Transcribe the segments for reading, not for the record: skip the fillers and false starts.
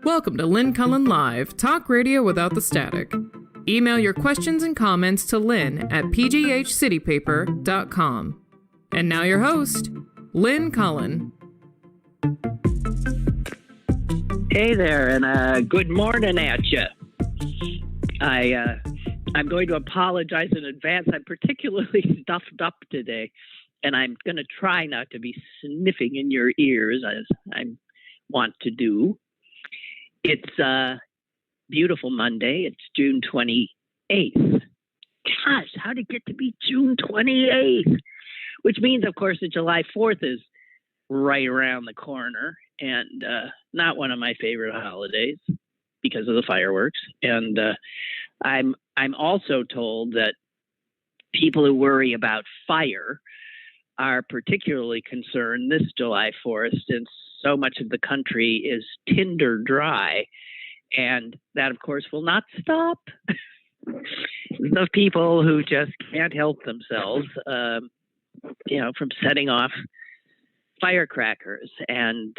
Welcome to Lynn Cullen Live, talk radio without the static. Email your questions and comments to Lynn at pghcitypaper.com. And now your host, Lynn Cullen. Hey there, and good morning at you. I'm going to apologize in advance. I'm particularly stuffed up today, and I'm going to try not to be sniffing in your ears as I want to do. It's a beautiful Monday. It's June 28th. Gosh, how did it get to be June 28th? Which means, of course, that July 4th is right around the corner, and not one of my favorite holidays because of the fireworks. And I'm also told that people who worry about fire are particularly concerned this July 4th, since so much of the country is tinder dry, and that, of course, will not stop the people who just can't help themselves, from setting off firecrackers and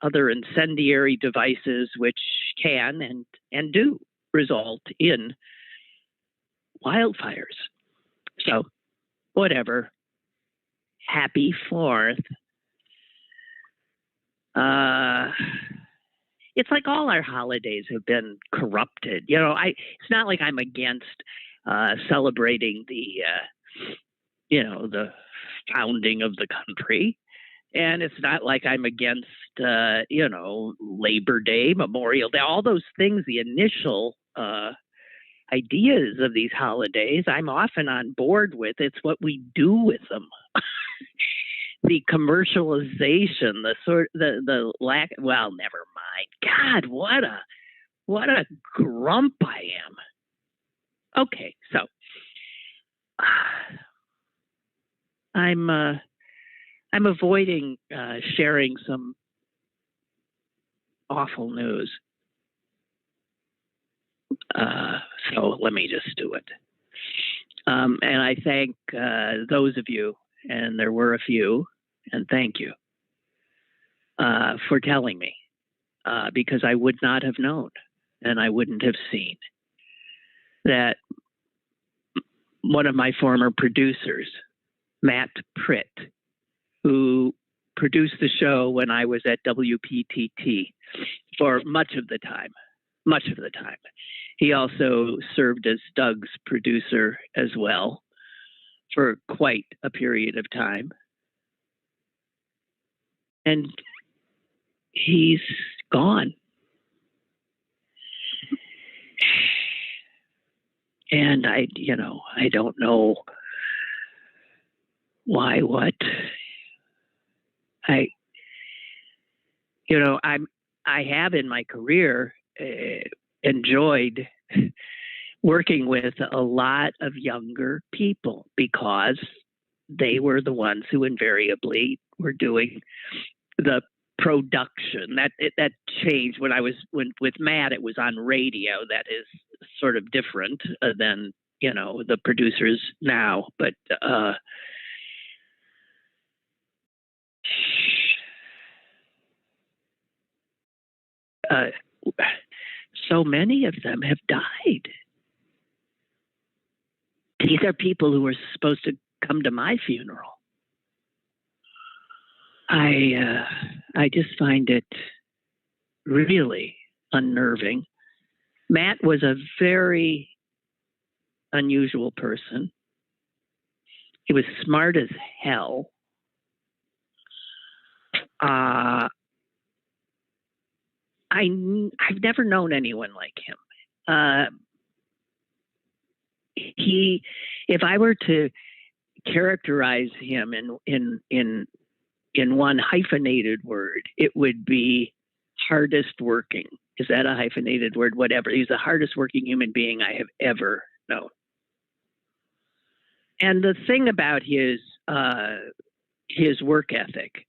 other incendiary devices, which can and do result in wildfires. So, whatever. Happy 4th. It's like all our holidays have been corrupted. It's not like I'm against celebrating the founding of the country. And it's not like I'm against, Labor Day, Memorial Day, all those things, the initial ideas of these holidays, I'm often on board with. It's what we do with them. The commercialization, the lack. Well, never mind. God, what a grump I am. Okay, so I'm avoiding sharing some awful news. So let me just do it. And I thank those of you, and there were a few, and thank you for telling me, because I would not have known, and I wouldn't have seen that one of my former producers, Matt Pritt, who produced the show when I was at WPTT for much of the time. He also served as Doug's producer as well for quite a period of time. And he's gone. And I don't know why, what. I have in my career enjoyed working with a lot of younger people, because they were the ones who invariably were doing the production. That changed when with Matt. It was on radio. That is sort of different than the producers now. But so many of them have died. These are people who were supposed to come to my funeral. I just find it really unnerving. Matt was a very unusual person. He was smart as hell. I've never known anyone like him. If I were to characterize him in one hyphenated word, it would be hardest working. Is that a hyphenated word? Whatever. He's the hardest working human being I have ever known. And the thing about his work ethic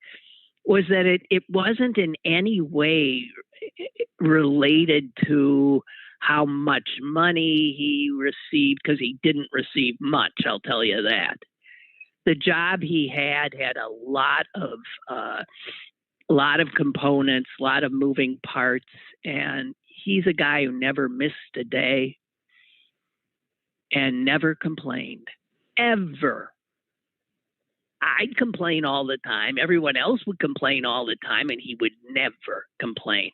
was that it wasn't in any way related to how much money he received, because he didn't receive much, I'll tell you that. The job he had a lot of components, a lot of moving parts, and he's a guy who never missed a day and never complained, ever. I'd complain all the time. Everyone else would complain all the time, and he would never complain.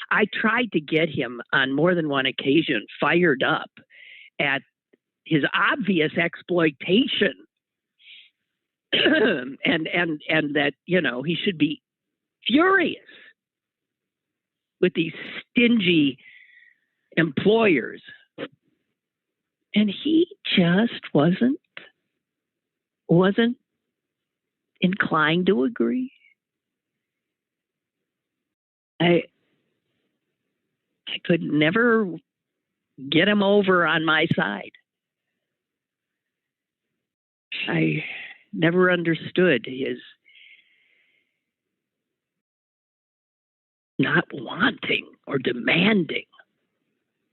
I tried to get him on more than one occasion fired up at his obvious exploitation and that, you know, he should be furious with these stingy employers. And he just wasn't inclined to agree. I could never get him over on my side. I never understood his not wanting or demanding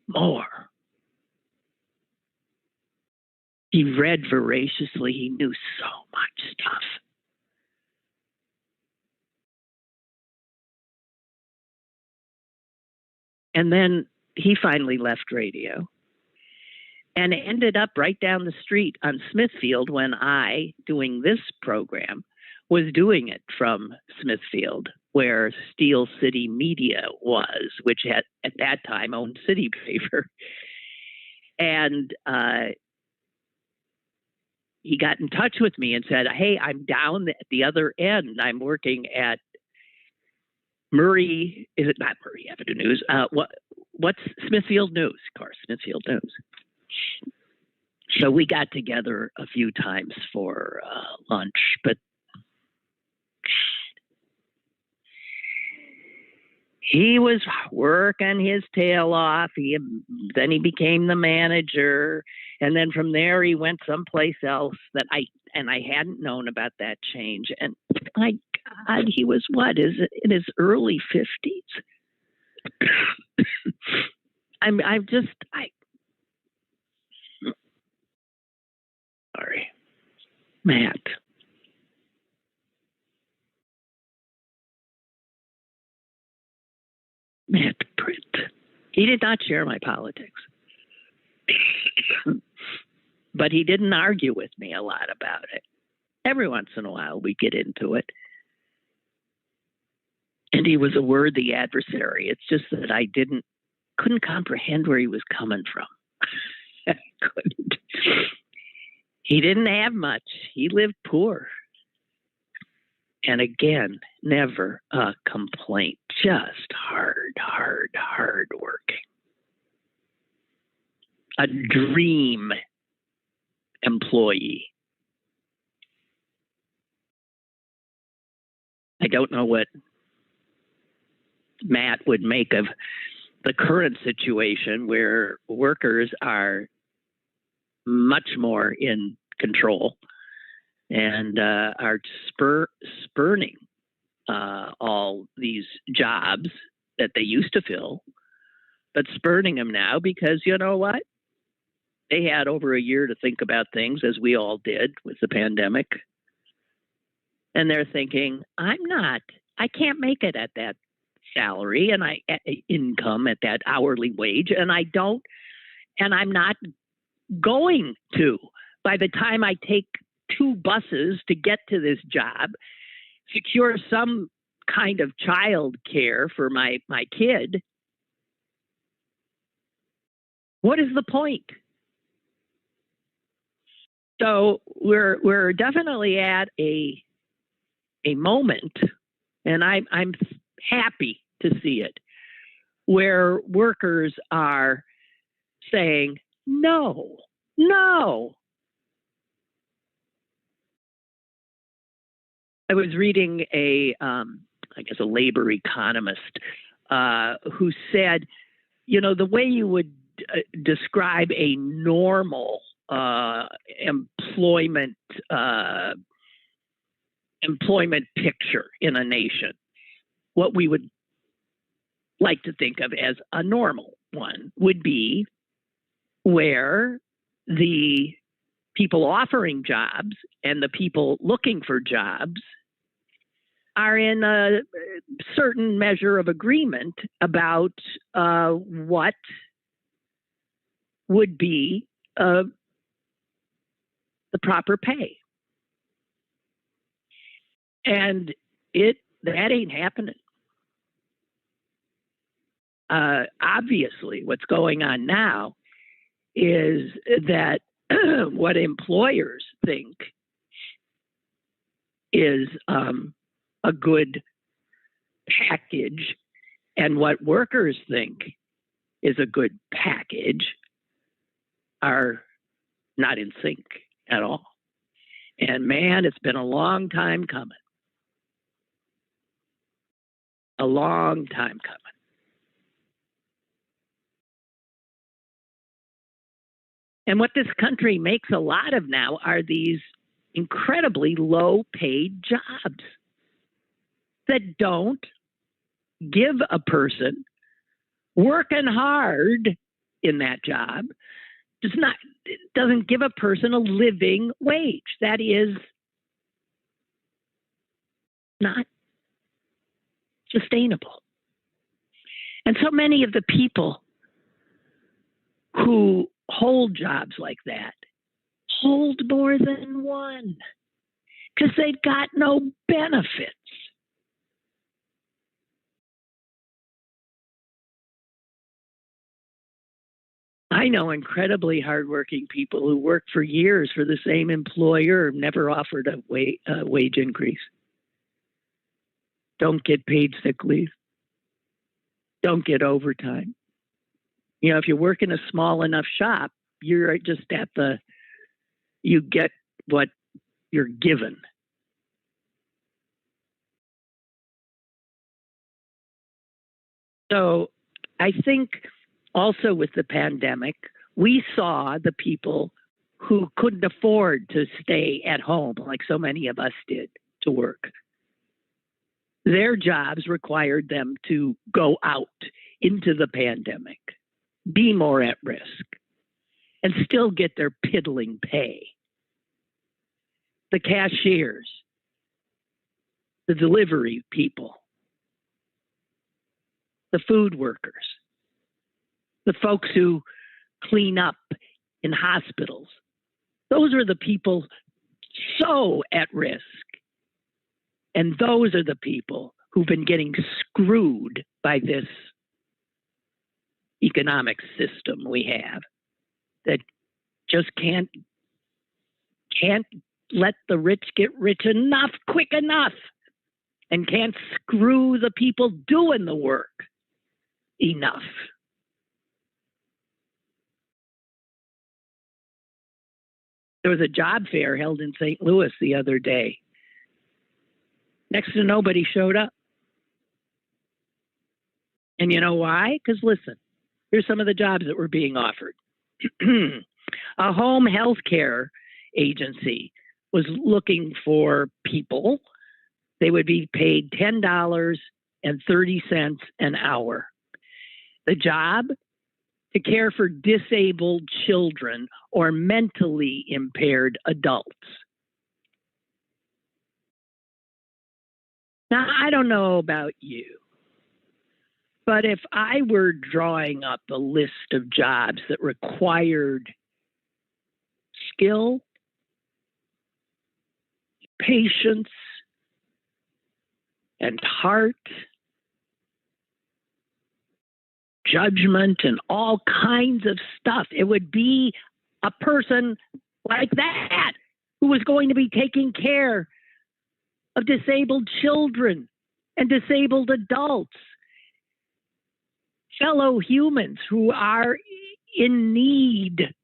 more. He read voraciously. He knew so much stuff. And then he finally left radio and ended up right down the street on Smithfield when I, doing this program, was doing it from Smithfield, where Steel City Media was, which had at that time owned City Paper. And he got in touch with me and said, "Hey, I'm down at the other end. I'm working at Murray, is it not Murray Avenue News? What's Smithfield News? Of course, Smithfield News." So we got together a few times for lunch, but he was working his tail off. Then he became the manager, and then from there he went someplace else that I hadn't known about that change. And my God, he was in his early 50s. Sorry, Matt Britt. He did not share my politics, but he didn't argue with me a lot about it. Every once in a while we get into it. And he was a worthy adversary. It's just that I couldn't comprehend where he was coming from. I couldn't. He didn't have much. He lived poor. And again, never a complaint. Just hard working. A dream employee. I don't know what Matt would make of the current situation where workers are much more in control and are spurning all these jobs that they used to fill, but spurning them now because, you know what? They had over a year to think about things, as we all did with the pandemic. And they're thinking, I can't make it at that salary and income at that hourly wage, and I'm not going to. By the time I take 2 buses to get to this job, secure some kind of child care for my kid, what is the point? So we're definitely at a moment, and I'm happy to see it, where workers are saying, no. I was reading a labor economist who said, you know, the way you would describe a normal employment picture in a nation, what we would like to think of as a normal one would be where the people offering jobs and the people looking for jobs are in a certain measure of agreement about what would be the proper pay. And that ain't happening. Obviously, what's going on now is that what employers think is a good package and what workers think is a good package are not in sync at all. And man, it's been a long time coming. A long time coming. And what this country makes a lot of now are these incredibly low paid jobs that don't give a person working hard in that job doesn't give a person a living wage. That is not sustainable. And so many of the people who hold jobs like that hold more than one because they've got no benefits. I know incredibly hardworking people who worked for years for the same employer, never offered a wage increase, don't get paid sick leave, don't get overtime. You know, if you work in a small enough shop, you're just you get what you're given. So I think also with the pandemic, we saw the people who couldn't afford to stay at home, like so many of us did, to work. Their jobs required them to go out into the pandemic, be more at risk, and still get their piddling pay. The cashiers, the delivery people, the food workers, the folks who clean up in hospitals. Those are the people so at risk. And those are the people who've been getting screwed by this economic system we have that just can't let the rich get rich enough, quick enough, and can't screw the people doing the work enough. There was a job fair held in St. Louis the other day. Next to nobody showed up. And you know why? Because listen, here's some of the jobs that were being offered. A home health care agency was looking for people. They would be paid $10.30 an hour. The job? To care for disabled children or mentally impaired adults. Now, I don't know about you, but if I were drawing up a list of jobs that required skill, patience, and heart, judgment, and all kinds of stuff, it would be a person like that who was going to be taking care of disabled children and disabled adults, fellow humans who are in need.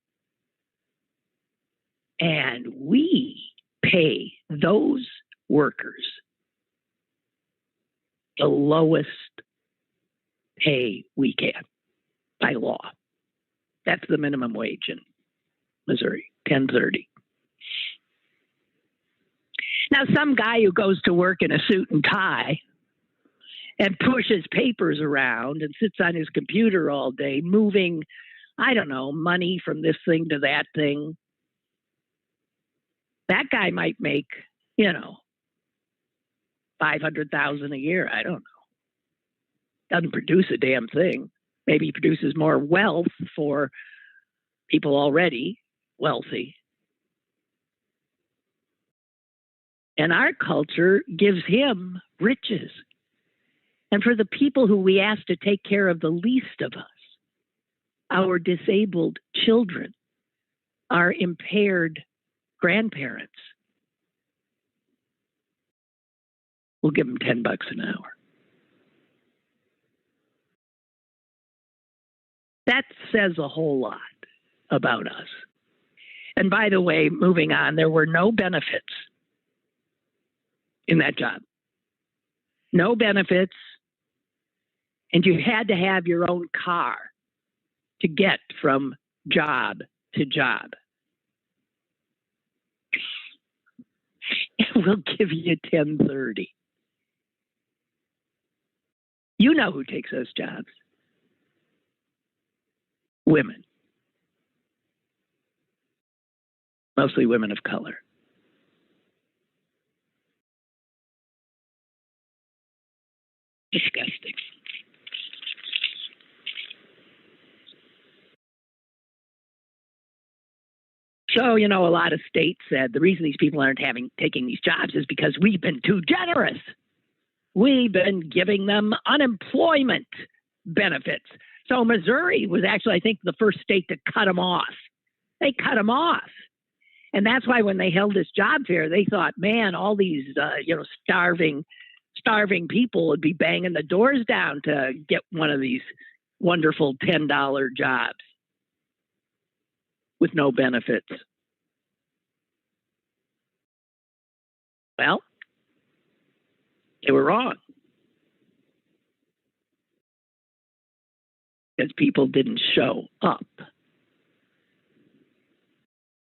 And we pay those workers the lowest pay we can by law. That's the minimum wage in Missouri, $10.30. Now, some guy who goes to work in a suit and tie and pushes papers around and sits on his computer all day, moving, I don't know, money from this thing to that thing, that guy might make, $500,000 a year. I don't know. Doesn't produce a damn thing. Maybe produces more wealth for people already wealthy. And our culture gives him riches. And for the people who we ask to take care of the least of us, our disabled children, our impaired grandparents, we'll give them $10 an hour. That says a whole lot about us. And by the way, moving on, there were no benefits in that job. No benefits. And you had to have your own car to get from job to job. And we'll give you 1030. You know who takes those jobs. Women. Mostly women of color. Disgusting. So, a lot of states said the reason these people aren't taking these jobs is because we've been too generous. We've been giving them unemployment benefits. So Missouri was actually, I think, the first state to cut them off. They cut them off. And that's why when they held this job fair, they thought, man, all these, starving people would be banging the doors down to get one of these wonderful $10 jobs with no benefits. Well, they were wrong. Because people didn't show up.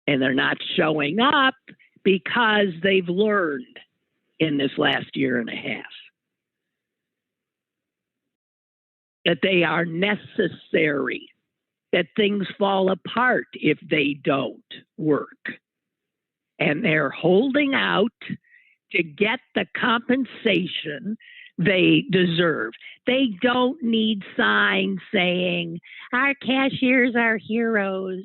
And they're not showing up because they've learned in this last year and a half that they are necessary, that things fall apart if they don't work. And they're holding out to get the compensation they deserve. They don't need signs saying, our cashiers are heroes.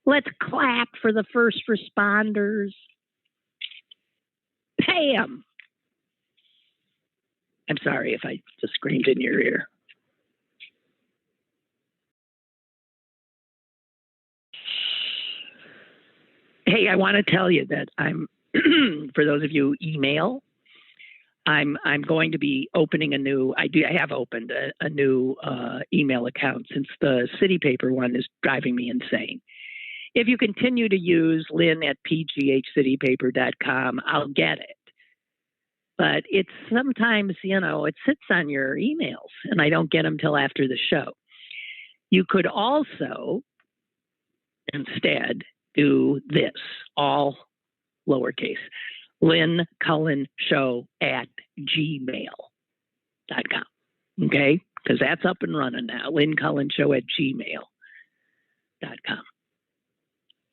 Let's clap for the first responders. Pay them. I'm sorry if I just screamed in your ear. Hey, I want to tell you that I'm, for those of you who email, I'm going to be opening I have opened a new email account since the City Paper one is driving me insane. If you continue to use Lynn at pghcitypaper.com, I'll get it. But it's sometimes, it sits on your emails and I don't get them till after the show. You could also instead do this, all lowercase, Lynn Cullen Show at gmail.com. Okay? Because that's up and running now. Lynn Cullen Show at gmail.com.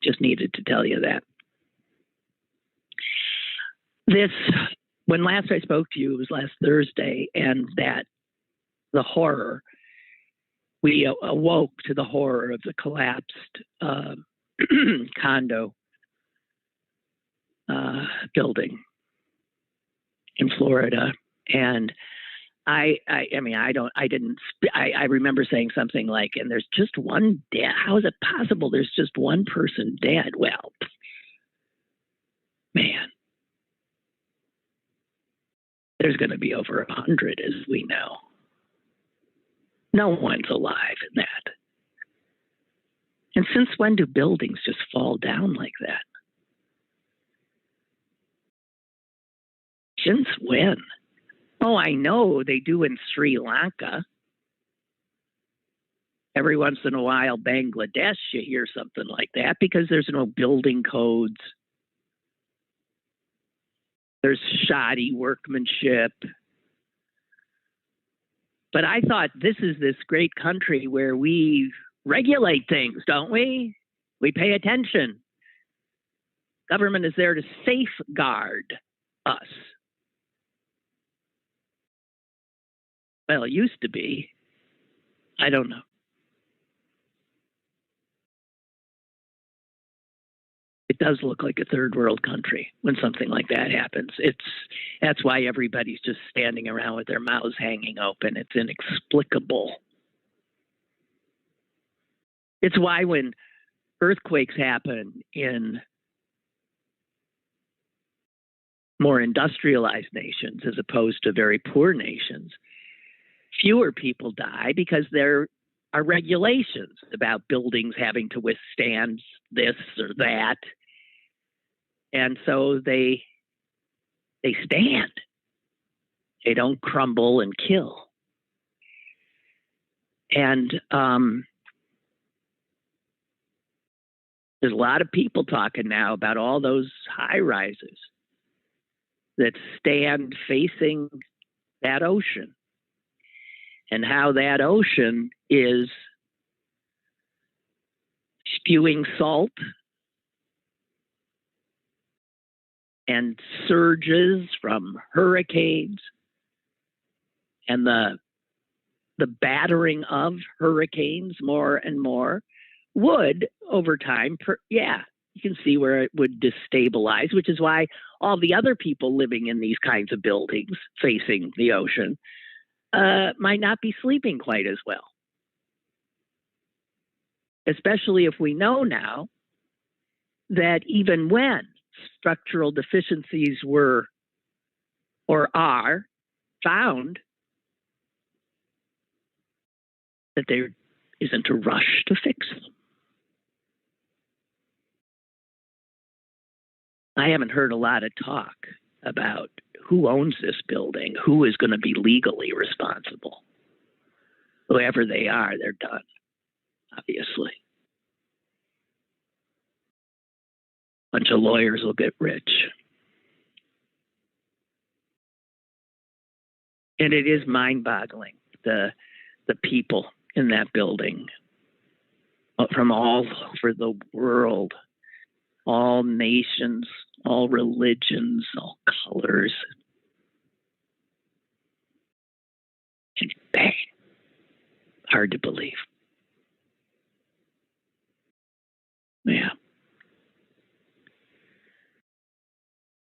Just needed to tell you that. When last I spoke to you, it was last Thursday, and that the horror, we awoke to the horror of the collapsed condo building in Florida. And I remember saying something like, and there's just one dead. How is it possible there's just one person dead? Well, man, there's going to be over 100, as we know. No one's alive in that. And since when do buildings just fall down like that? Since when? Oh, I know they do in Sri Lanka. Every once in a while, Bangladesh, you hear something like that because there's no building codes. There's shoddy workmanship. But I thought this is this great country where we regulate things, don't we? We pay attention. Government is there to safeguard us. Well, it used to be. I don't know. It does look like a third world country when something like that happens. That's why everybody's just standing around with their mouths hanging open. It's inexplicable. It's why when earthquakes happen in more industrialized nations as opposed to very poor nations, fewer people die because there are regulations about buildings having to withstand this or that. And so they stand. They don't crumble and kill. And there's a lot of people talking now about all those high rises that stand facing that ocean and how that ocean is spewing salt and surges from hurricanes and the battering of hurricanes more and more would over time, you can see where it would destabilize, which is why all the other people living in these kinds of buildings facing the ocean might not be sleeping quite as well. Especially if we know now that even when structural deficiencies were or are found, that there isn't a rush to fix them. I haven't heard a lot of talk about who owns this building, who is going to be legally responsible. Whoever they are, they're done, obviously. A bunch of lawyers will get rich. And it is mind-boggling, the people in that building from all over the world, all nations, all religions, all colors. And bang, hard to believe. Yeah.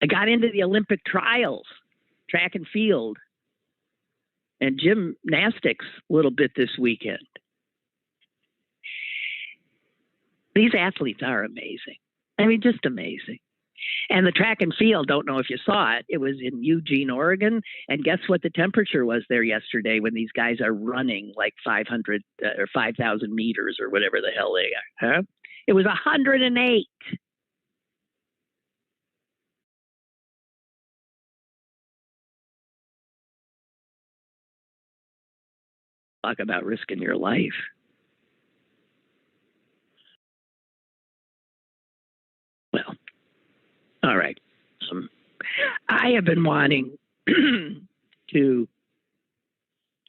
I got into the Olympic trials, track and field, and gymnastics a little bit this weekend. These athletes are amazing. I mean, just amazing. And the track and field, don't know if you saw it. It was in Eugene, Oregon. And guess what the temperature was there yesterday when these guys are running like 500 or 5,000 meters or whatever the hell they are. Huh? It was 108. Talk about risking your life. Well, all right. I have been wanting to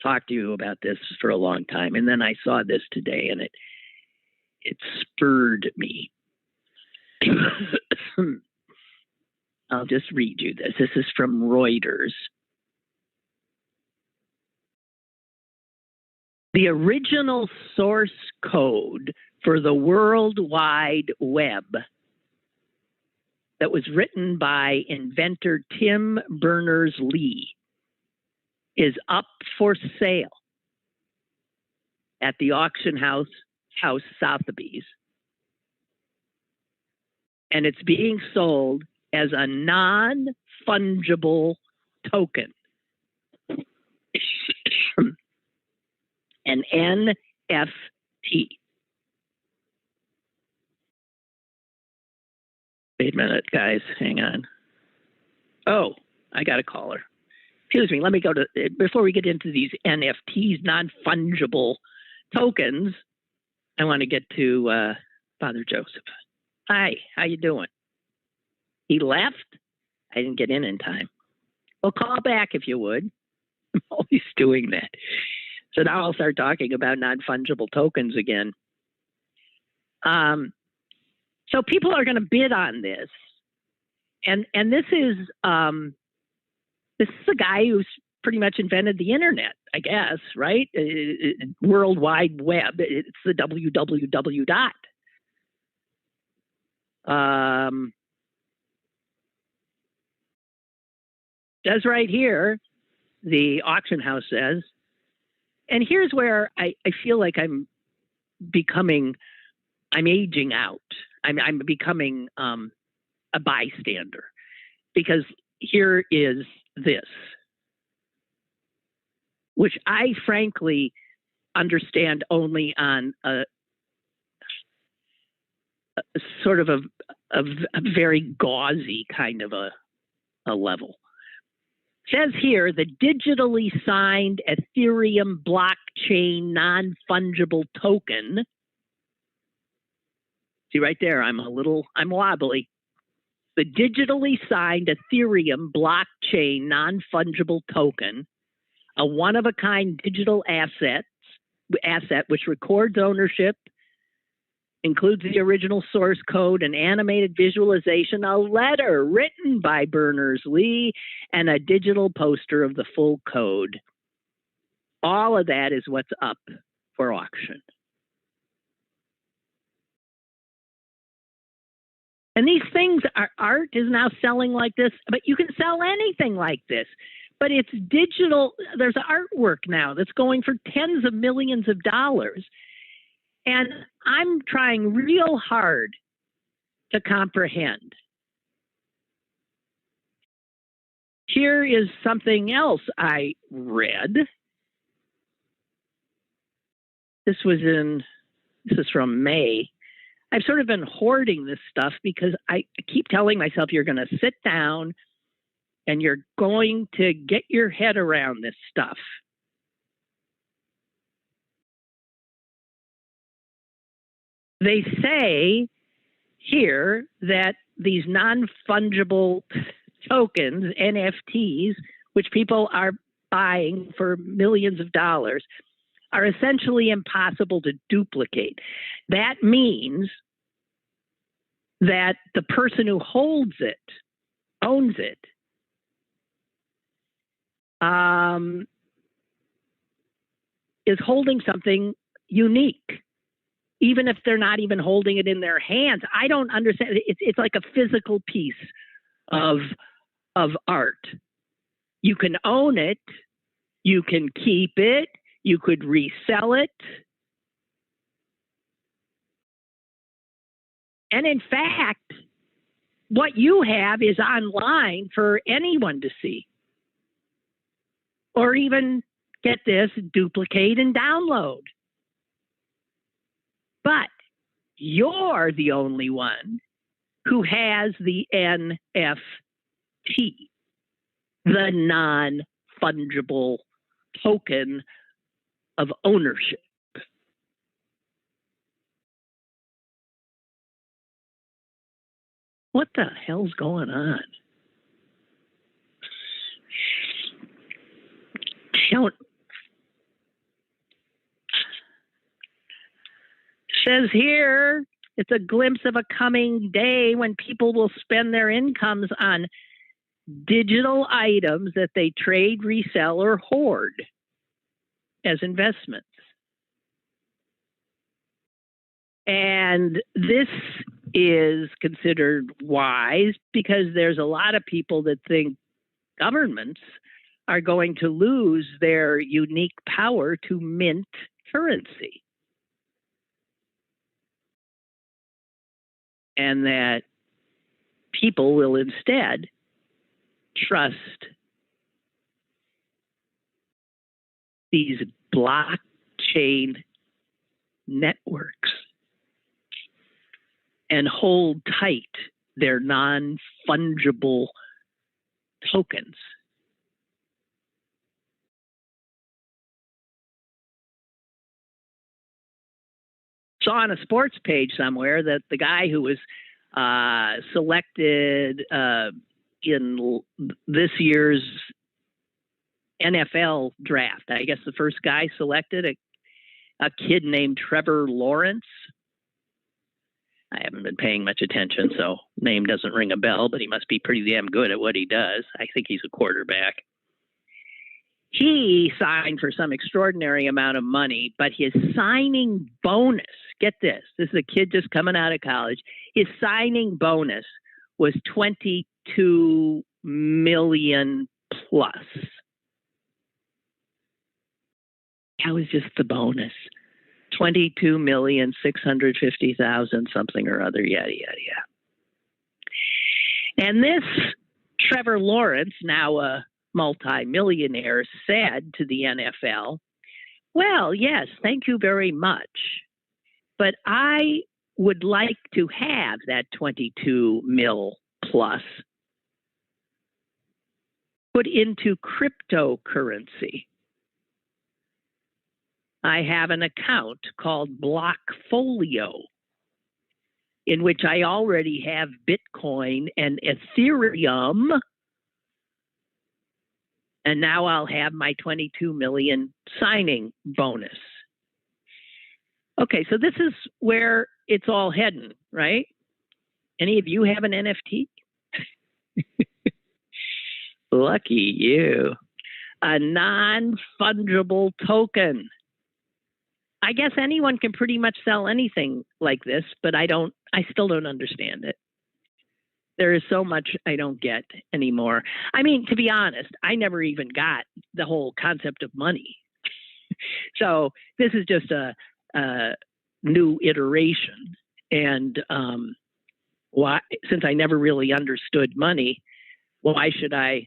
talk to you about this for a long time, and then I saw this today, and it spurred me. I'll just read you this. This is from Reuters. The original source code for the World Wide Web that was written by inventor Tim Berners-Lee is up for sale at the auction house Sotheby's. And it's being sold as a non-fungible token. An NFT. Wait a minute, guys. Hang on. Oh, I got a caller. Excuse me. Let me go to, before we get into these NFTs, non-fungible tokens, I want to get to Father Joseph. Hi, how you doing? He left? I didn't get in time. Well, call back if you would. I'm always doing that. So now I'll start talking about non-fungible tokens again. So people are going to bid on this, and this is a guy who's pretty much invented the internet, I guess, right? World Wide Web. It's the www dot. Says right here, the auction house says, and here's where I feel like I'm aging out. I'm becoming a bystander, because here is this, which I frankly understand only on a sort of a very gauzy kind of a level. Says here, the digitally signed Ethereum blockchain non-fungible token. See right there, I'm wobbly. The digitally signed Ethereum blockchain non-fungible token, a one-of-a-kind digital asset which records ownership, includes the original source code, an animated visualization, a letter written by Berners-Lee, and a digital poster of the full code. All of that is what's up for auction. And these things, art is now selling like this, but you can sell anything like this. But it's digital. There's artwork now that's going for tens of millions of dollars. And I'm trying real hard to comprehend. Here is something else I read. This is from May. I've sort of been hoarding this stuff because I keep telling myself you're going to sit down and you're going to get your head around this stuff. They say here that these non-fungible tokens, NFTs, which people are buying for millions of dollars, are essentially impossible to duplicate. That means that the person who holds it, owns it, is holding something unique, even if they're not even holding it in their hands. I don't understand. It's like a physical piece of art. You can own it, you can keep it, you could resell it. And in fact, what you have is online for anyone to see. Or even, get this, duplicate and download. But you're the only one who has the NFT, the non-fungible token of ownership. What the hell's going on? Says here, it's a glimpse of a coming day when people will spend their incomes on digital items that they trade, resell, or hoard as investments. And this is considered wise because there's a lot of people that think governments are going to lose their unique power to mint currency. And that people will instead trust these blockchain networks and hold tight their non-fungible tokens. Saw on a sports page somewhere that the guy who was selected in this year's NFL draft, I guess the first guy selected, a kid named Trevor Lawrence. I haven't been paying much attention, so name doesn't ring a bell, but he must be pretty damn good at what he does. I think he's a quarterback. he signed for some extraordinary amount of money, but his signing bonus, get this is a kid just coming out of college, his signing bonus was $22 million plus. That was just the bonus. 22,650,000 something or other, yada, yada, yada. And this Trevor Lawrence, now a multimillionaire, said to the NFL, well, yes, thank you very much, but I would like to have that 22 mil plus put into cryptocurrency. I have an account called Blockfolio, in which I already have Bitcoin and Ethereum, and now I'll have my 22 million signing bonus. Okay, so this is where it's all heading, right? Any of you have an NFT? Lucky you. A non-fungible token. I guess anyone can pretty much sell anything like this, but I still don't understand it. There is so much I don't get anymore. I mean, to be honest, I never even got the whole concept of money. So this is just a new iteration. And why, since I never really understood money, why should I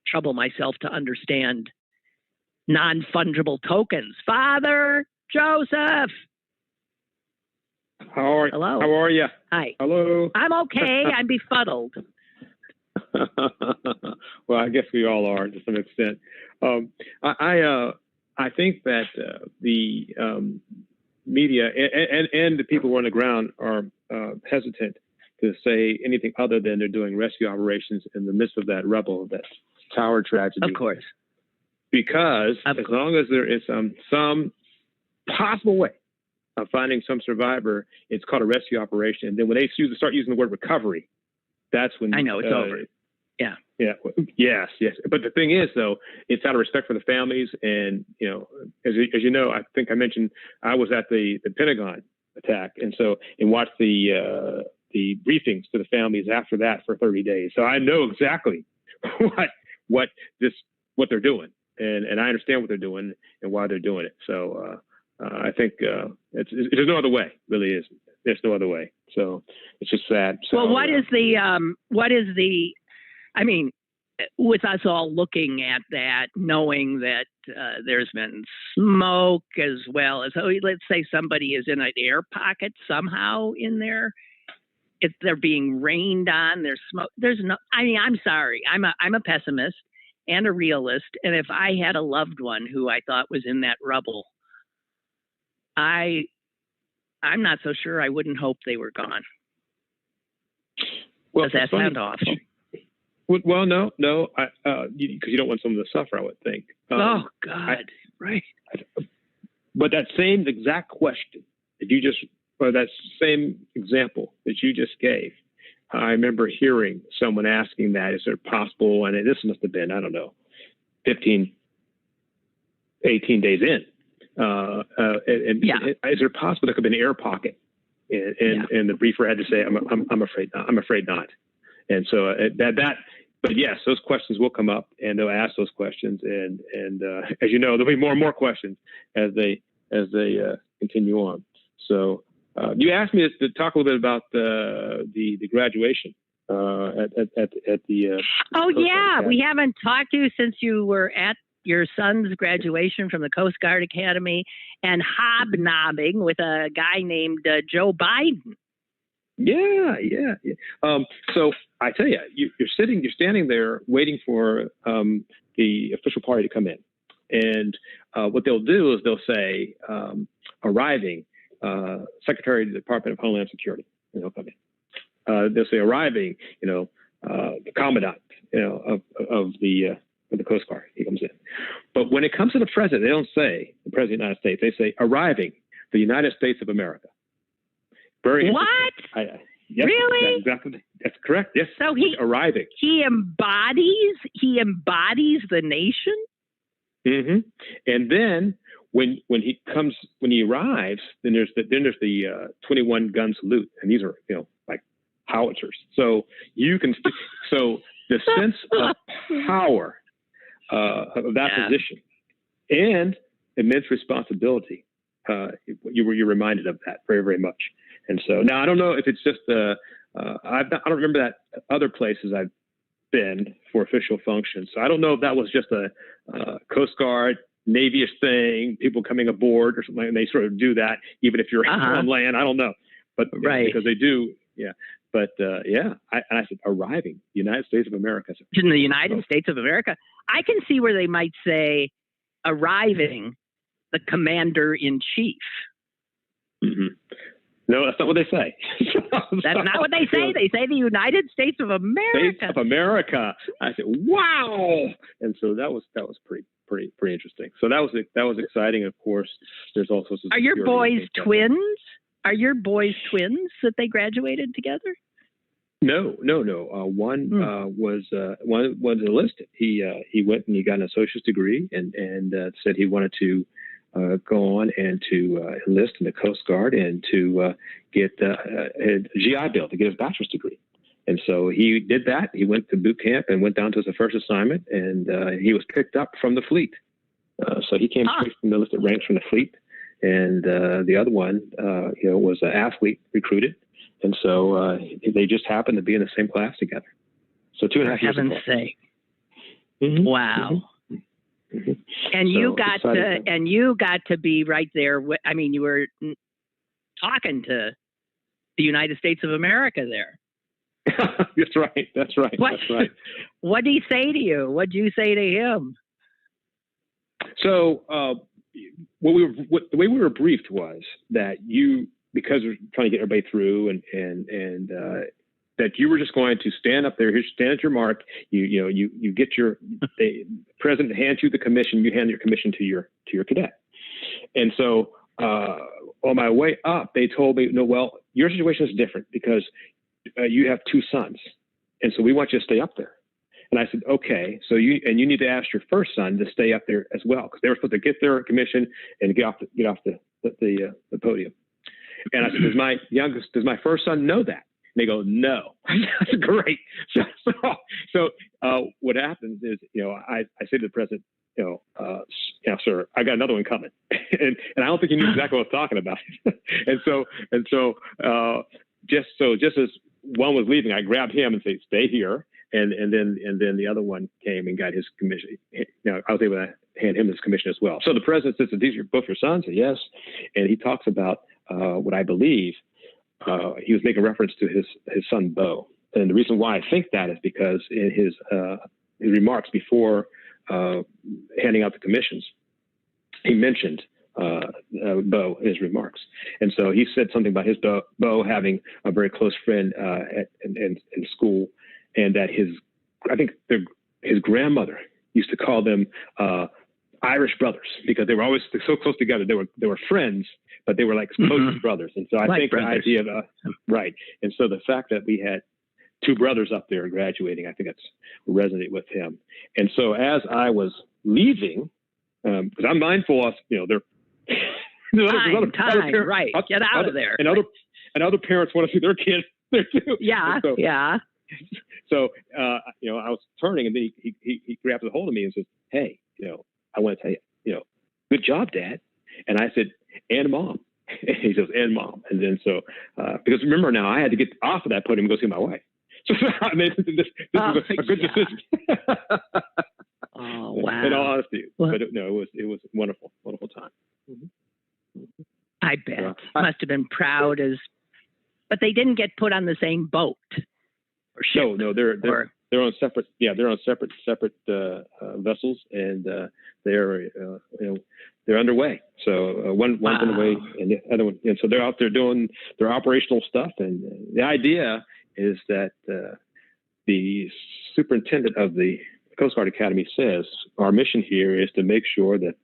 trouble myself to understand non-fungible tokens? Father Joseph. Hello. How are you? Hi. Hello. I'm okay. I'm befuddled. Well, I guess we all are to some extent. I think that the media and the people who are on the ground are hesitant to say anything other than they're doing rescue operations in the midst of that tower tragedy. Of course. Because as long as there is some possible way of finding some survivor, it's called a rescue operation. And then when they start using the word recovery, that's when I know it's over. Yeah. Yeah. Yes. Yes. But the thing is, though, it's out of respect for the families. And, you know, as you know, I think I mentioned I was at the Pentagon attack. And watched the briefings to the families after that for 30 days. So I know exactly what they're doing. And I understand what they're doing and why they're doing it. So I think there's no other way. Really is. There's no other way. So it's just sad. So, well, what is the? I mean, with us all looking at that, knowing that there's been smoke as well as, let's say somebody is in an air pocket somehow in there. If they're being rained on, there's smoke. There's no. I mean, I'm sorry. I'm a pessimist and a realist, and if I had a loved one who I thought was in that rubble, I'm not so sure I wouldn't hope they were gone. Well, does that sound awful? Well, no, because you don't want someone to suffer, I would think. Oh God, right. But that same exact question that same example that you just gave, I remember hearing someone asking that, is it possible, and this must have been, I don't know, 15, 18 days in. Is it possible there could be an air pocket? And the briefer had to say, I'm afraid not. I'm afraid not. And so but yes, those questions will come up, and they'll ask those questions, and as you know, there'll be more and more questions as they continue on. So you asked me to talk a little bit about the graduation at the. Oh yeah, we haven't talked to you since you were at your son's graduation from the Coast Guard Academy and hobnobbing with a guy named Joe Biden. Yeah. So I tell you, you're standing there waiting for the official party to come in, and what they'll do is they'll say, arriving, Secretary of the Department of Homeland Security, and they'll come in. They'll say arriving, the Commandant, of the Coast Guard, he comes in. But when it comes to the president, they don't say the president of the United States. They say arriving, the United States of America. Very what? Yes, really? That's correct. Yes. So arriving. He embodies the nation. Mm-hmm. And then when he arrives, then there's the 21 gun salute, and these are like howitzers. So you can so the sense of power of that position and immense responsibility. You're reminded of that very, very much. And so now I don't know if it's just I don't remember that other places I've been for official functions. So I don't know if that was just a Coast Guard, Navy-ish thing, people coming aboard or something, and they sort of do that even if you're on land. I don't know, but because they do, But I said arriving, United States of America. In the United States of America, I can see where they might say arriving the commander in chief. Mm-hmm. No, that's not what they say. That's not what they say. They say the United States of America. States of America. I said, wow. And so that was pretty interesting. So that was exciting. Of course, there's all sorts of. Are your boys twins? Are your boys twins that they graduated together? No. One was enlisted. He went and he got an associate's degree and said he wanted to go on and to enlist in the Coast Guard and to get a GI Bill to get his bachelor's degree. And so he did that. He went to boot camp and went down to his first assignment, and he was picked up from the fleet. So he came straight from the enlisted ranks from the fleet. And the other one, was an athlete recruited. And so they just happened to be in the same class together. So 2.5 years ago. For heaven's sake. Mm-hmm. Wow. Mm-hmm. And you got to be right there. I mean, you were talking to the United States of America there. That's right. That's right. What did he say to you? What did you say to him? So the way we were briefed was that because we're trying to get everybody through and that you were just going to stand up there, stand at your mark. You get the president hands you the commission. You hand your commission to your cadet. And so on my way up, they told me, no, well, your situation is different because you have 2 sons, and so we want you to stay up there. And I said, okay, so you need to ask your first son to stay up there as well because they were supposed to get their commission and get off the podium. And I said, does my first son know that? And they go, no. That's great. So what happens is, I say to the president, sir, I got another one coming, and I don't think he knew exactly what I was talking about. and so just as one was leaving, I grabbed him and said, stay here. And then the other one came and got his commission. I was able to hand him his commission as well. So the president says, these are both your sons? I said, yes. And he talks about what I believe he was making reference to his son, Bo. And the reason why I think that is because in his remarks before handing out the commissions, he mentioned Bo in his remarks. And so he said something about his Bo having a very close friend in school, and that his grandmother used to call them Irish brothers because they were always so close together. They were friends, but they were like close brothers. And so I think brothers. The idea of right. And so the fact that we had 2 brothers up there graduating, I think that's resonated with him. And so as I was leaving, because I'm mindful of they're other parents, right? Get out of there. And other parents want to see their kids there too. Yeah, yeah. So I was turning, and then he grabbed a hold of me and says, "Hey, I want to tell you, good job, Dad." And I said, "And Mom." And he says, "And Mom." And then because remember now, I had to get off of that podium and go see my wife. So I mean, this was a good decision. Oh wow! In all honesty, but it was a wonderful time. Mm-hmm. I bet must have been proud but they didn't get put on the same boat. Or ship. No, they're on separate. Yeah, they're on separate vessels, and they're underway. So one's underway, and the other one. And so they're out there doing their operational stuff. And the idea is that the superintendent of the Coast Guard Academy says our mission here is to make sure that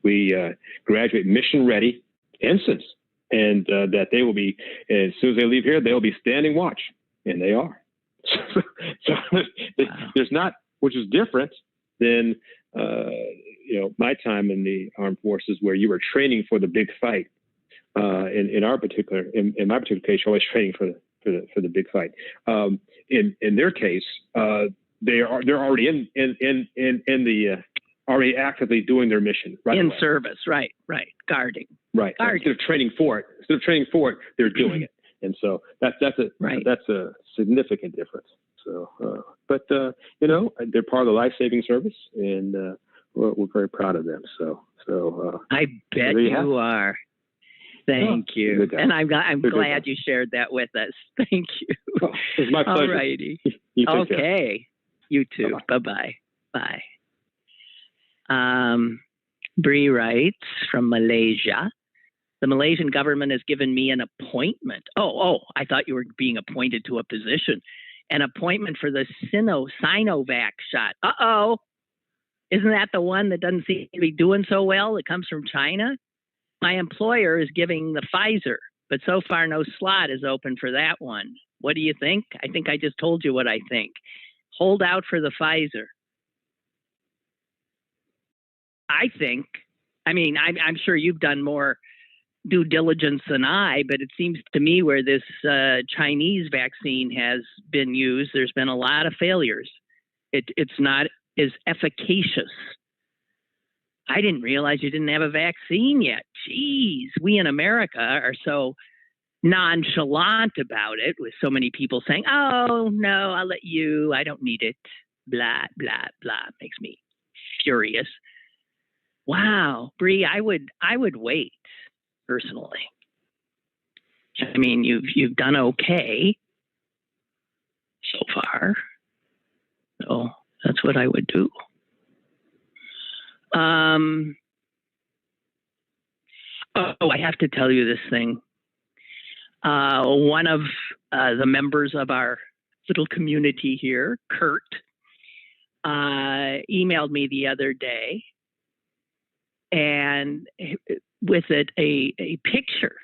we graduate mission-ready ensigns, and that they will be, as soon as they leave here, they'll be standing watch, and they are. So there's not, which is different than my time in the armed forces, where you were training for the big fight. In my particular case, you're always training for the big fight. In their case, they're already in the already actively doing their mission, right? In service, right, guarding, right. Instead of training for it, they're doing it, and so that's a significant difference. So, but they're part of the life-saving service, and we're very proud of them. So I bet you are. Thank you, and I'm glad you shared that with us. Thank you. Oh, it's my pleasure. All righty. Okay. Care. You too. Bye-bye. Bye. Bree writes from Malaysia. The Malaysian government has given me an appointment. Oh, I thought you were being appointed to a position. An appointment for the Sinovac shot. Uh-oh. Isn't that the one that doesn't seem to be doing so well? It comes from China. My employer is giving the Pfizer, but so far no slot is open for that one. What do you think? I think I just told you what I think. Hold out for the Pfizer. I'm sure you've done more due diligence than I, but it seems to me where this Chinese vaccine has been used, there's been a lot of failures. It's not as efficacious. I didn't realize you didn't have a vaccine yet. Jeez, we in America are so nonchalant about it, with so many people saying, oh, no, I'll let you. I don't need it. Blah, blah, blah. Makes me furious. Wow, Bree, I would wait, personally. I mean, you've done okay so far. So that's what I would do. I have to tell you this thing. One of the members of our little community here, Kurt, emailed me the other day, and with it a picture.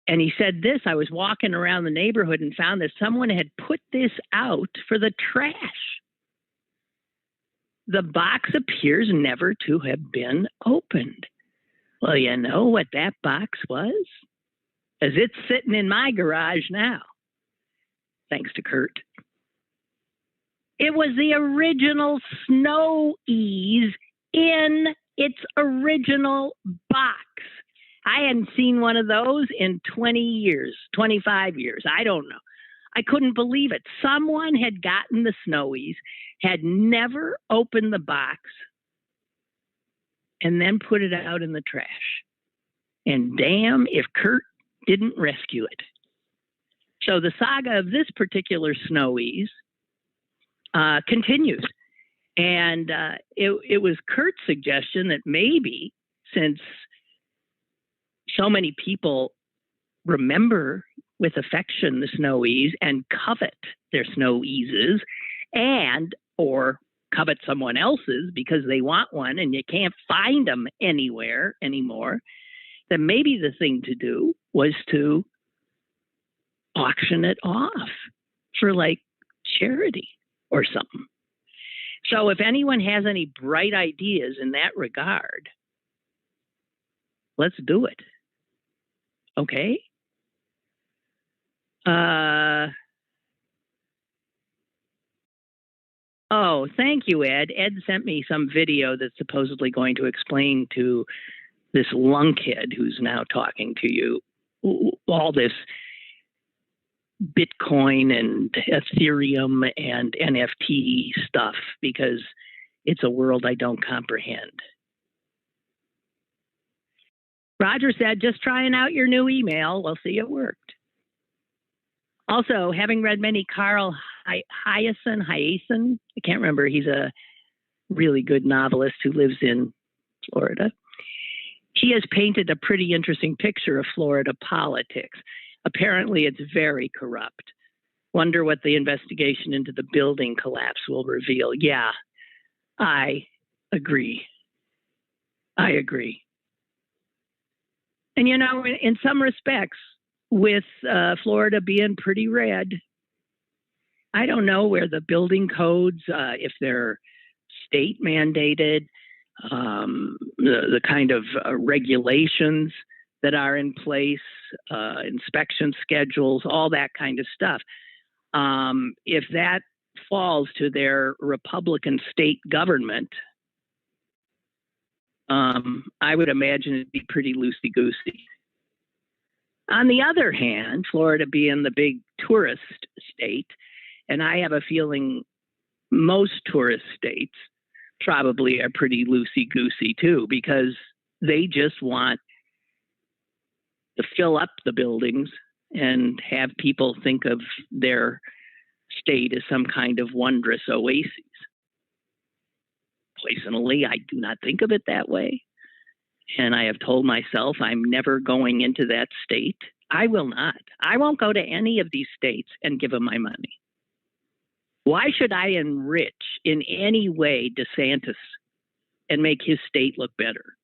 And he said this: I was walking around the neighborhood and found that someone had put this out for the trash. The box appears never to have been opened. Well, you know what that box was? As it's sitting in my garage now, thanks to Kurt. It was the original Snow Ease in its original box. I hadn't seen one of those in 20 years, 25 years. I don't know. I couldn't believe it. Someone had gotten the Snowies, had never opened the box, and then put it out in the trash. And damn if Kurt didn't rescue it. So the saga of this particular Snowies continues. And it was Kurt's suggestion that maybe, since so many people remember with affection the Snowies and covet their Snoweases, and or covet someone else's because they want one and you can't find them anywhere anymore, then maybe the thing to do was to auction it off for like charity or something. So if anyone has any bright ideas in that regard, let's do it. Okay? Oh, thank you, Ed. Ed sent me some video that's supposedly going to explain to this lunkhead who's now talking to you all this Bitcoin and Ethereum and NFT stuff, because it's a world I don't comprehend. Roger said, just trying out your new email. We'll see it worked. Also, having read many Carl Hiaasen, I can't remember, he's a really good novelist who lives in Florida. He has painted a pretty interesting picture of Florida politics. Apparently, it's very corrupt. Wonder what the investigation into the building collapse will reveal. Yeah, I agree. And, you know, in some respects, with Florida being pretty red, I don't know where the building codes, if they're state mandated, the kind of regulations that are in place, inspection schedules, all that kind of stuff. If that falls to their Republican state government, I would imagine it'd be pretty loosey-goosey. On the other hand, Florida being the big tourist state, and I have a feeling most tourist states probably are pretty loosey-goosey too, because they just want to fill up the buildings and have people think of their state as some kind of wondrous oasis. Personally, I do not think of it that way. And I have told myself I'm never going into that state. I will not. I won't go to any of these states and give them my money. Why should I enrich in any way DeSantis and make his state look better?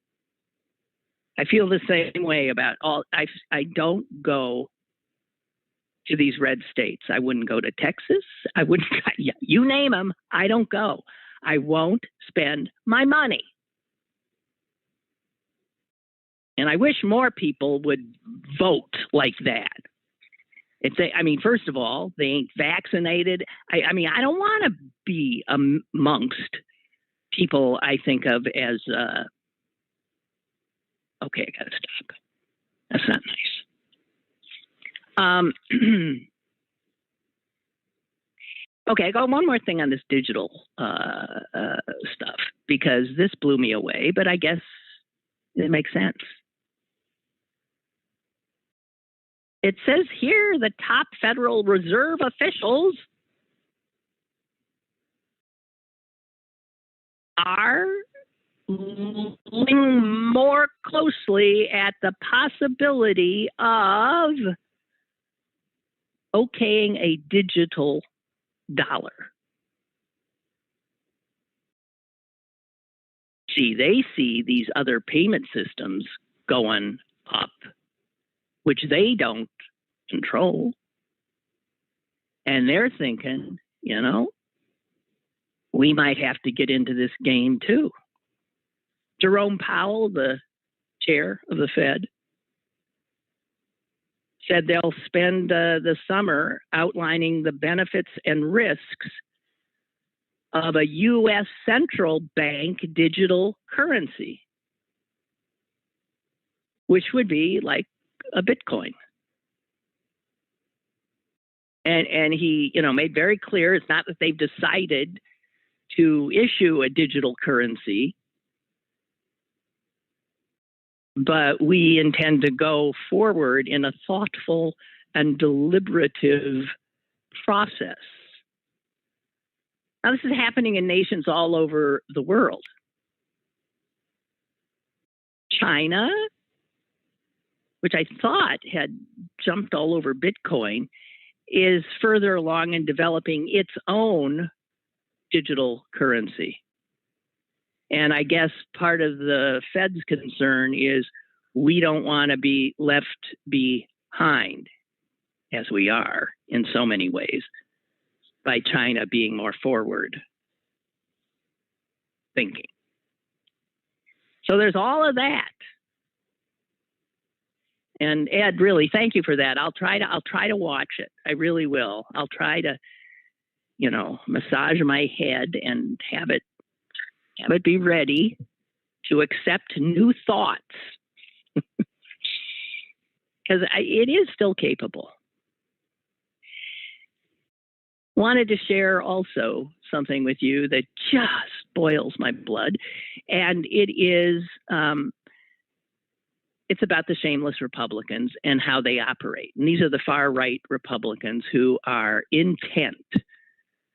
I feel the same way about all. I don't go to these red states. I wouldn't go to Texas. I wouldn't. You name them. I don't go. I won't spend my money. And I wish more people would vote like that. First of all, they ain't vaccinated. I don't want to be amongst people I think of as, okay, I got to stop. That's not nice. Okay, I got one more thing on this digital stuff, because this blew me away, but I guess it makes sense. It says here the top Federal Reserve officials are looking more closely at the possibility of okaying a digital dollar. See, they see these other payment systems going up, which they don't control. And they're thinking, we might have to get into this game too. Jerome Powell, the chair of the Fed, said they'll spend the summer outlining the benefits and risks of a U.S. central bank digital currency, which would be like a Bitcoin. And he, made very clear it's not that they've decided to issue a digital currency, but we intend to go forward in a thoughtful and deliberative process. Now, this is happening in nations all over the world. China, which I thought had jumped all over Bitcoin, is further along in developing its own digital currency. And I guess part of the Fed's concern is we don't want to be left behind, as we are in so many ways, by China being more forward thinking. So there's all of that. And Ed, really, thank you for that. I'll try to watch it. I really will. I'll try to, massage my head and have it be ready to accept new thoughts, because it is still capable. Wanted to share also something with you that just boils my blood, and it is it's about the shameless Republicans and how they operate. And these are the far right Republicans who are intent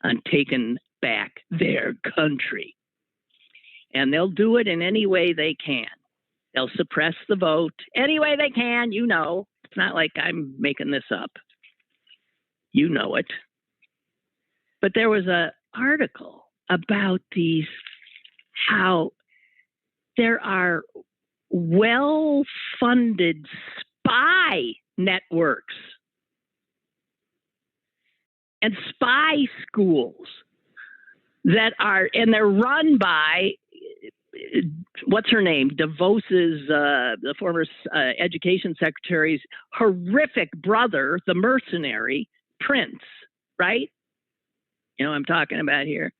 on taking back their country. And they'll do it in any way they can. They'll suppress the vote any way they can. It's not like I'm making this up. You know it. But there was an article about how there are well-funded spy networks and spy schools that are, and they're run by, what's her name? DeVos's, the former education secretary's horrific brother, the mercenary, Prince, right? You know what I'm talking about here.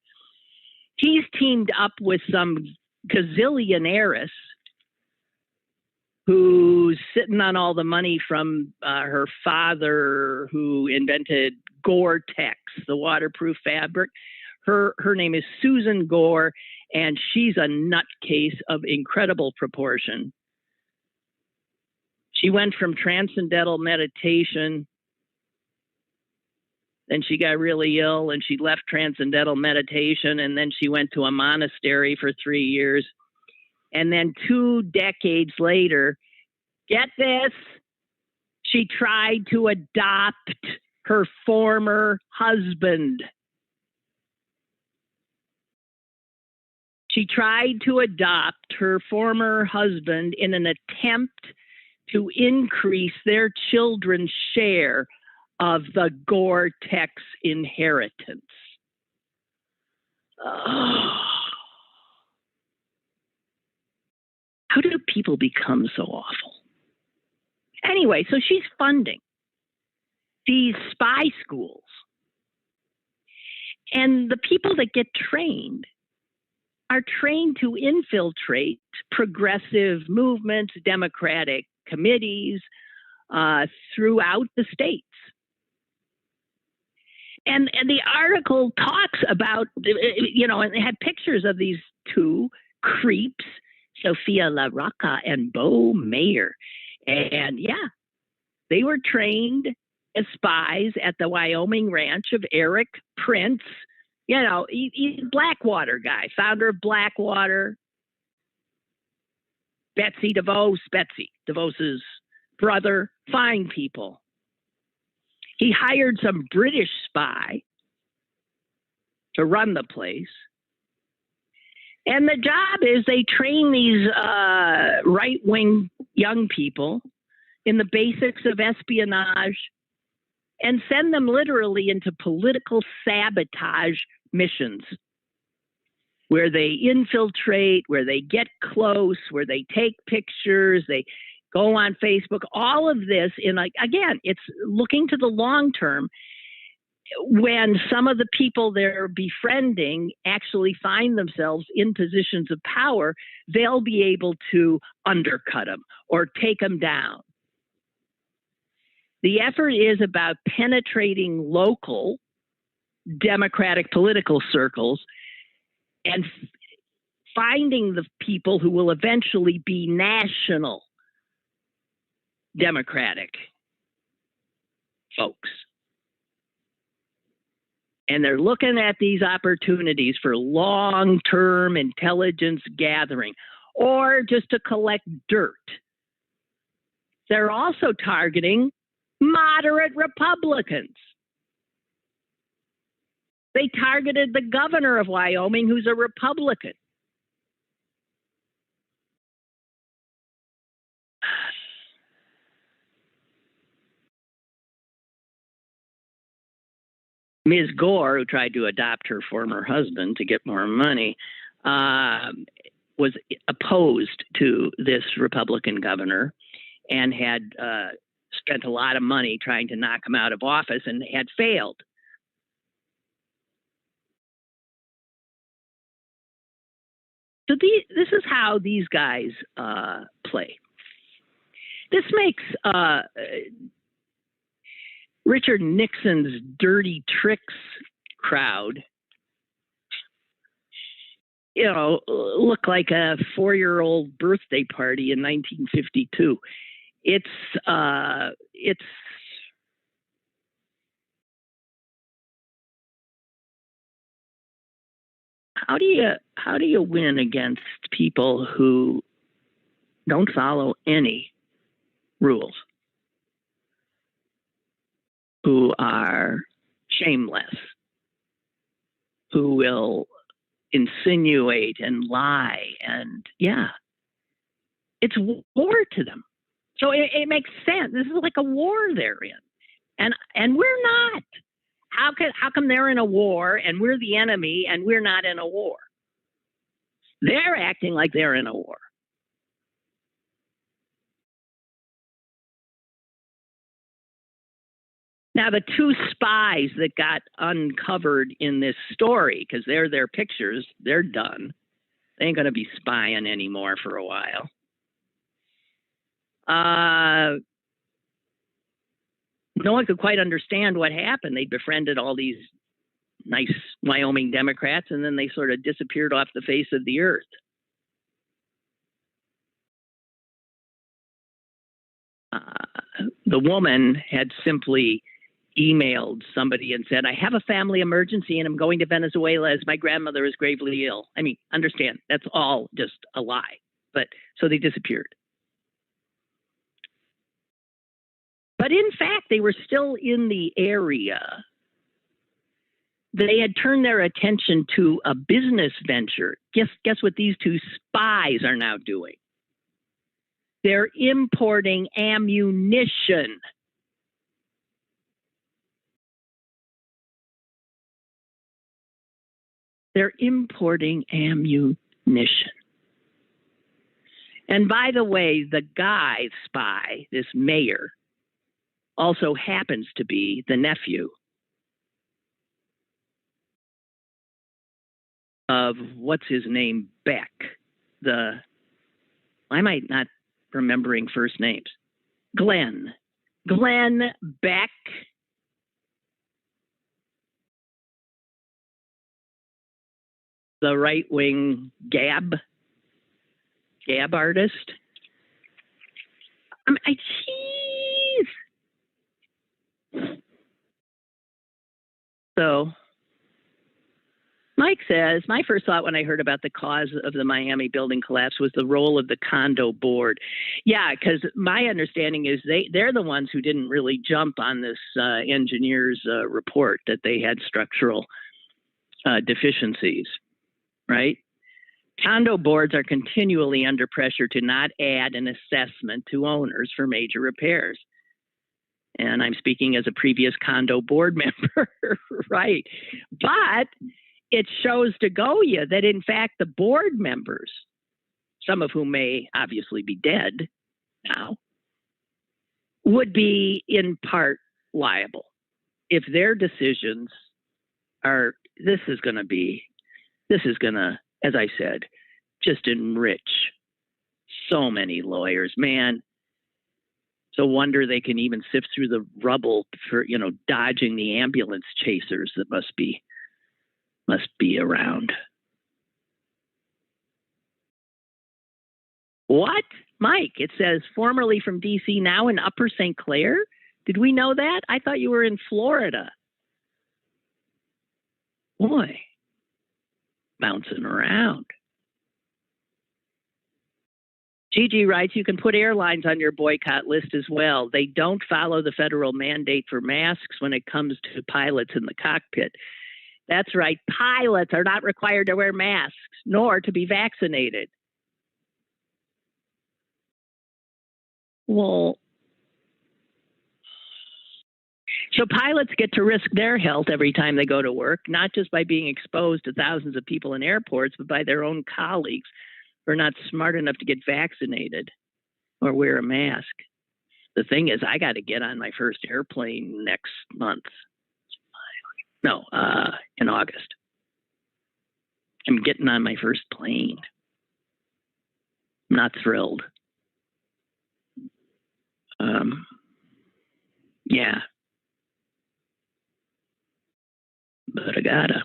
He's teamed up with some gazillionaire heiress who's sitting on all the money from her father, who invented Gore-Tex, the waterproof fabric. Her name is Susan Gore, and she's a nutcase of incredible proportion. She went from transcendental meditation, then she got really ill and she left transcendental meditation, and then she went to a monastery for 3 years. And then 2 decades later, get this, she tried to adopt her former husband. She tried to adopt her former husband in an attempt to increase their children's share of the Gore-Tex inheritance. Oh. How do people become so awful? Anyway, so she's funding these spy schools. And the people that get trained are trained to infiltrate progressive movements, democratic committees throughout the states. And the article talks about, you know, and they had pictures of these 2 creeps, Sophia LaRocca and Bo Mayer. And yeah, they were trained as spies at the Wyoming ranch of Eric Prince. You know, he's a Blackwater guy, founder of Blackwater. Betsy DeVos's brother, fine people. He hired some British spy to run the place. And the job is they train these right-wing young people in the basics of espionage and send them literally into political sabotage missions, where they infiltrate, where they get close, where they take pictures, they go on Facebook, all of this in, like, again, it's looking to the long term. When some of the people they're befriending actually find themselves in positions of power, they'll be able to undercut them or take them down. The effort is about penetrating local democratic political circles and finding the people who will eventually be national democratic folks. And they're looking at these opportunities for long-term intelligence gathering or just to collect dirt. They're also targeting moderate Republicans. They targeted the governor of Wyoming, who's a Republican. Ms. Gore, who tried to adopt her former husband to get more money, was opposed to this Republican governor and had spent a lot of money trying to knock him out of office and had failed. So this is how these guys play. This makes Richard Nixon's dirty tricks crowd, you know, look like a 4-year-old birthday party in 1952. It's how do you win against people who don't follow any rules, who are shameless, who will insinuate and lie, and it's war to them. So it makes sense. This is like a war they're in, and we're not. how come they're in a war and we're the enemy and we're not in a war? They're acting like they're in a war. Now, the two spies that got uncovered in this story, because they're their pictures, they're done. They ain't going to be spying anymore for a while. No one could quite understand what happened. They befriended all these nice Wyoming Democrats, and then they sort of disappeared off the face of the earth. The woman had simply emailed somebody and said, I have a family emergency and I'm going to Venezuela as my grandmother is gravely ill. I mean, understand, that's all just a lie. But so they disappeared. But in fact, they were still in the area. They had turned their attention to a business venture. Guess what these two spies are now doing? They're importing ammunition. They're importing ammunition. And by the way, the guy spy, this mayor, also happens to be the nephew of what's his name, Beck. I might not remembering first names. Glenn Beck. The right-wing gab artist. So Mike says, my first thought when I heard about the cause of the Miami building collapse was the role of the condo board. Yeah, because my understanding is they're the ones who didn't really jump on this engineer's report that they had structural deficiencies, right? Condo boards are continually under pressure to not add an assessment to owners for major repairs. And I'm speaking as a previous condo board member, right? But it shows to Goya that, in fact, the board members, some of whom may obviously be dead now, would be in part liable if their decisions are, this is going to, as I said, just enrich so many lawyers, man. It's a wonder they can even sift through the rubble for, dodging the ambulance chasers that must be around. What? Mike, it says formerly from D.C., now in Upper St. Clair? Did we know that? I thought you were in Florida. Boy, bouncing around. Gigi writes, you can put airlines on your boycott list as well. They don't follow the federal mandate for masks when it comes to pilots in the cockpit. That's right. Pilots are not required to wear masks, nor to be vaccinated. Well, so pilots get to risk their health every time they go to work, not just by being exposed to thousands of people in airports, but by their own colleagues who are not smart enough to get vaccinated or wear a mask. The thing is, I got to get on my first airplane next month. No, in August. I'm getting on my first plane. I'm not thrilled. Yeah. But I gotta.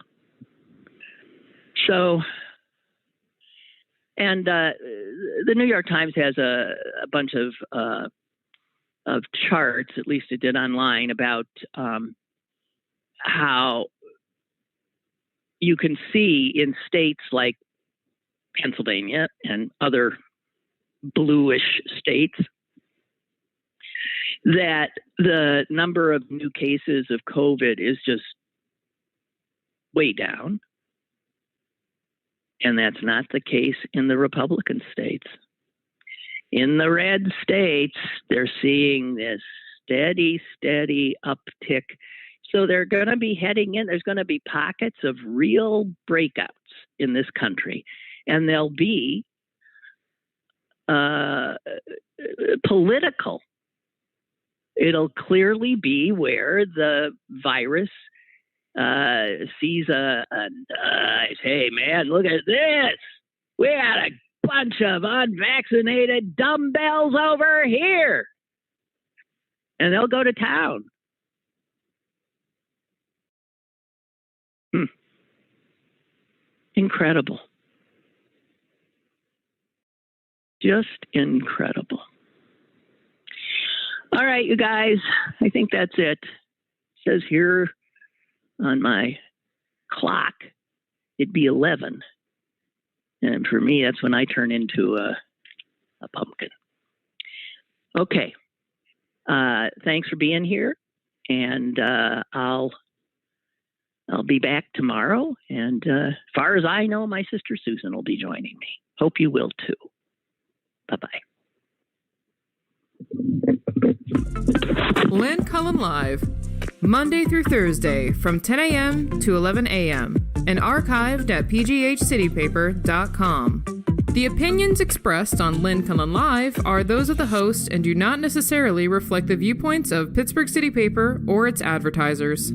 So, and the New York Times has a bunch of charts, at least it did online, about how you can see in states like Pennsylvania and other bluish states that the number of new cases of COVID is just way down. And that's not the case in the Republican states. In the red states, they're seeing this steady uptick, So they're going to be heading in. There's going to be pockets of real breakouts in this country, and they'll be political. It'll clearly be where the virus sees hey, man, look at this. We had a bunch of unvaccinated dumbbells over here. And they'll go to town. Incredible. Just incredible. All right, you guys, I think that's it. It says here on my clock, it'd be 11. And for me, that's when I turn into a pumpkin. Okay. Thanks for being here. And I'll be back tomorrow. And as far as I know, my sister Susan will be joining me. Hope you will too. Bye-bye. Lynn Cullen Live, Monday through Thursday from 10 a.m. to 11 a.m. and archived at pghcitypaper.com. The opinions expressed on Lynn Cullen Live are those of the host and do not necessarily reflect the viewpoints of Pittsburgh City Paper or its advertisers.